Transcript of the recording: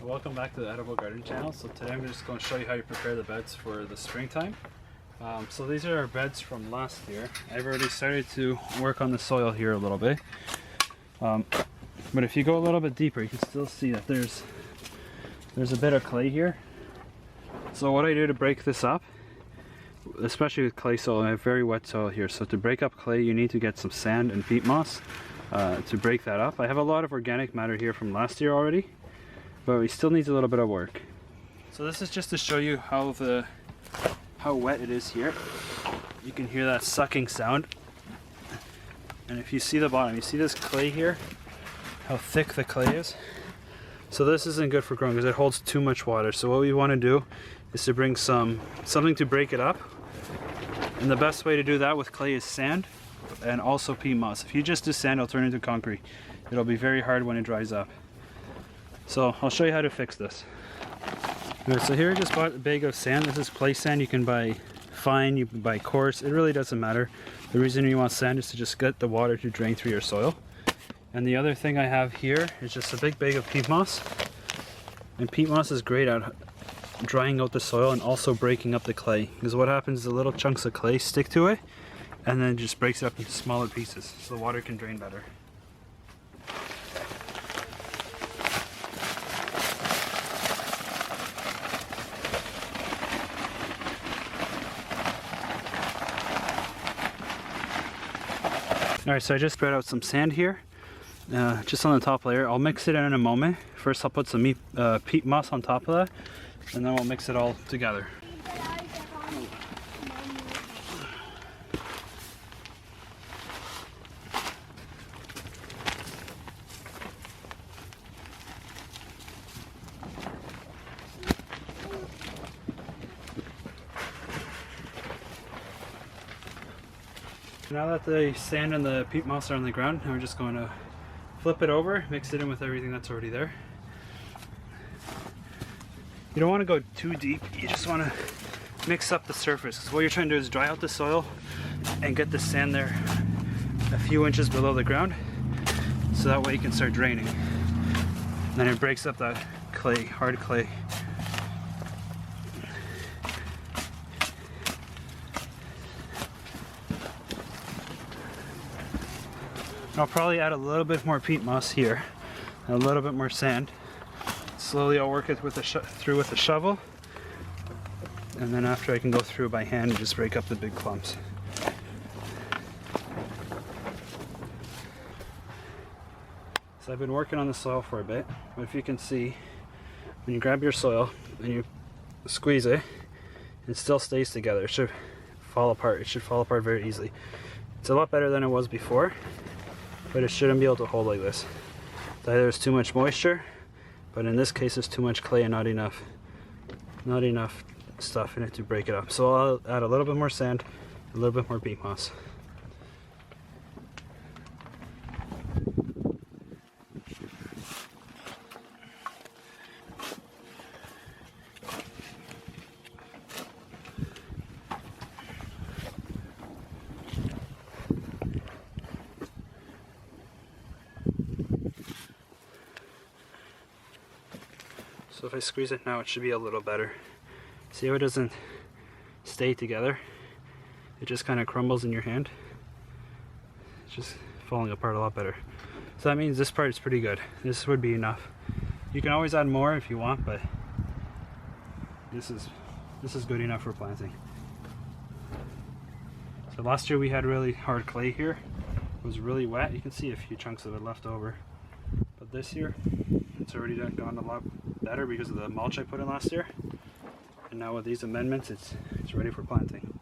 Welcome back to the Edible Garden channel. So today I'm just going to show you how you prepare the beds for the springtime. So these are our beds from last year. I've already started to work on the soil here a little bit. But if you go a little bit deeper, you can still see that there's a bit of clay here. So what I do to break this up, especially with clay soil, I have very wet soil here. So to break up clay, you need to get some sand and peat moss to break that up. I have a lot of organic matter here from last year already, but we still need a little bit of work. So this is just to show you how wet it is here. You can hear that sucking sound. And if you see the bottom, you see this clay here, how thick the clay is. So this isn't good for growing because it holds too much water. So what we want to do is to bring something to break it up. And the best way to do that with clay is sand and also peat moss. If you just do sand, it'll turn into concrete. It'll be very hard when it dries up. So I'll show you how to fix this. Alright, so here I just bought a bag of sand. This is place sand. You can buy fine, you can buy coarse. It really doesn't matter. The reason you want sand is to just get the water to drain through your soil. And the other thing I have here is just a big bag of peat moss. And peat moss is great at drying out the soil and also breaking up the clay. Because what happens is the little chunks of clay stick to it and then it just breaks it up into smaller pieces so the water can drain better. Alright, so I just spread out some sand here, just on the top layer. I'll mix it in a moment. First I'll put some peat moss on top of that, and then we'll mix it all together. Now that the sand and the peat moss are on the ground, now we're just going to flip it over, mix it in with everything that's already there. You don't want to go too deep, you just want to mix up the surface, because what you're trying to do is dry out the soil and get the sand there a few inches below the ground, so that way you can start draining. And then it breaks up that clay, hard clay. I'll probably add a little bit more peat moss here, and a little bit more sand. Slowly I'll work it through with a shovel, and then after I can go through by hand and just break up the big clumps. So I've been working on the soil for a bit, but if you can see, when you grab your soil and you squeeze it, it still stays together. It should fall apart. It should fall apart very easily. It's a lot better than it was before, but it shouldn't be able to hold like this. Either there's too much moisture, but in this case it's too much clay and not enough stuff in it to break it up. So I'll add a little bit more sand, a little bit more peat moss. So if I squeeze it now, it should be a little better. See how it doesn't stay together? It just kind of crumbles in your hand. It's just falling apart a lot better. So that means this part is pretty good. This would be enough. You can always add more if you want, but this is good enough for planting. So last year we had really hard clay here. It was really wet. You can see a few chunks of it left over. But this year, it's already gone a lot better because of the mulch I put in last year. And now with these amendments, it's ready for planting.